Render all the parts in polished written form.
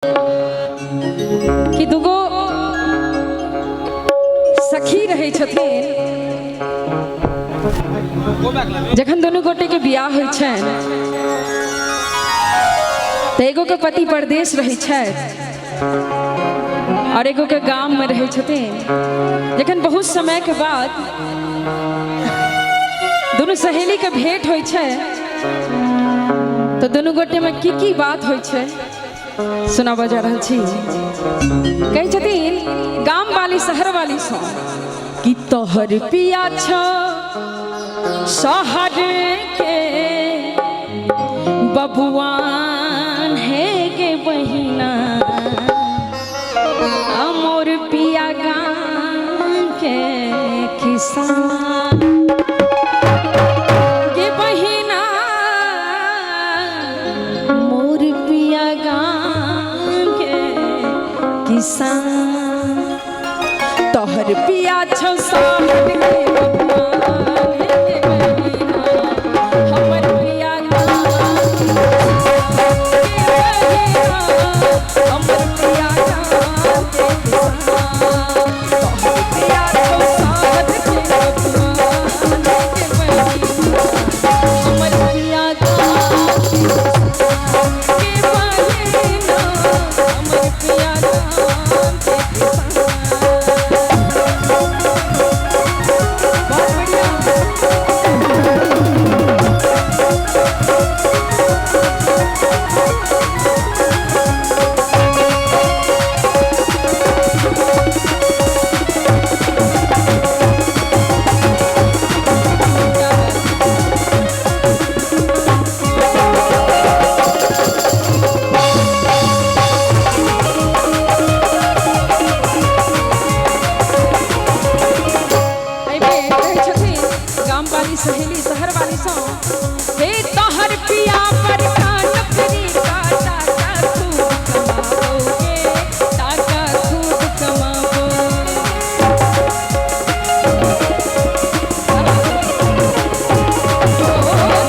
कि दुगो सखी रहे छथिन, जखन दोनों गोटे के बियाह होइ छनि तो एगो के पति परदेश रहे छथि और एगो के गांव में रहे छथिन। जखन बहुत समय के बाद दोनों सहेली के भेंट होइ छै तो दोनों गोटे में की बात होइ छै सुना बजा रहा छी। कहे छथिन गांव वाली शहर वाली सो कि तोहर पिया छ शहर के बबुआन है गे बहिना, मोर पिया गांव के किसान गे बहिना, मोर पिया गांव के किसान। तोहर पिया छौ शहर के बबुआन है गे बहिना, हमर पिया गांव के बहिना, हमर पिया गांव के किसान। तोहर पिया छौ शहर के बबुआन है गे बहिना, हमर पिया गांव के बहिना, हमर पिया गांव के किसान। बहुत बढ़िया। सहेली शहर वाली सो हे तोहर पिया पर का नौकरी का टाका खूब कमाओगे, टाका खूब कमाओगे।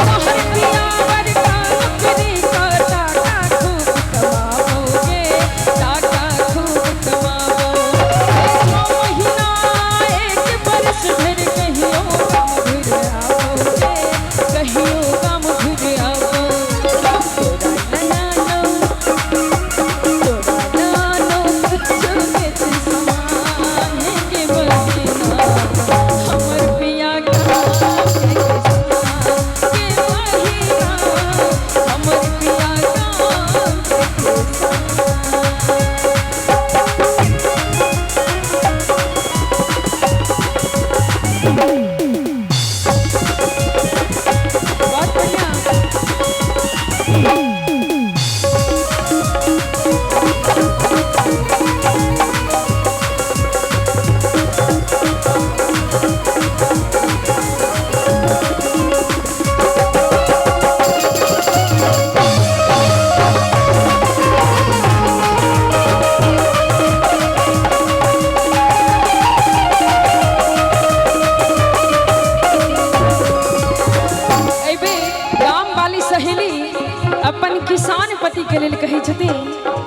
तोहर पिया पर का नौकरी का टाका खूब कमाओगे, टाका खूब कमाओगे। 6 महीना 1 बरस भर कहियो अपन किसान पति के लिए कही छथिन,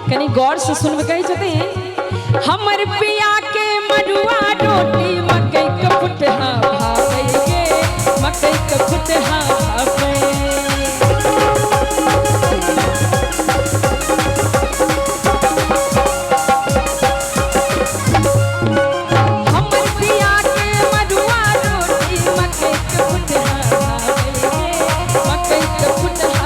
कनी गौर से सुनबे। कही छथिन हमर पिया के मड़ुआ रोटी मकई के फुटहा भावे गे, मकई के फुटहा भावे। हमर पिया के मड़ुआ रोटी मकई के फुटहा भावे गे, मकई के फुटहा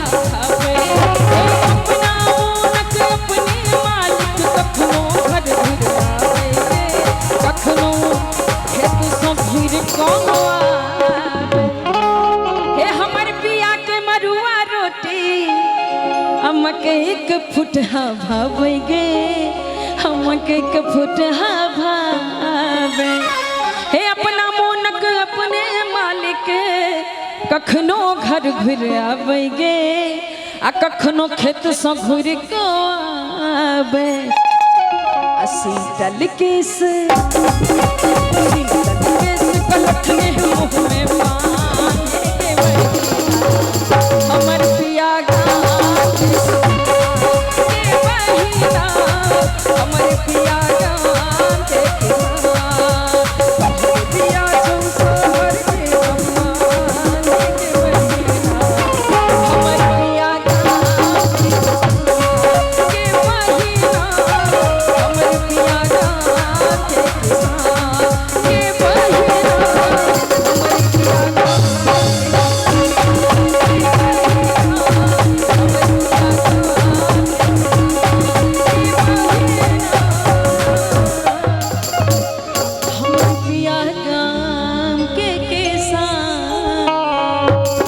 मकई के फुटहा भावे गे, हम मकई के फुटहा भावे। हे अपना मोनक अपने मालिक कखनो घर घुर आवे गे, आ कखनो खेत से घुर के आवे। सीतल केस पलट में मुँह में पान, हमर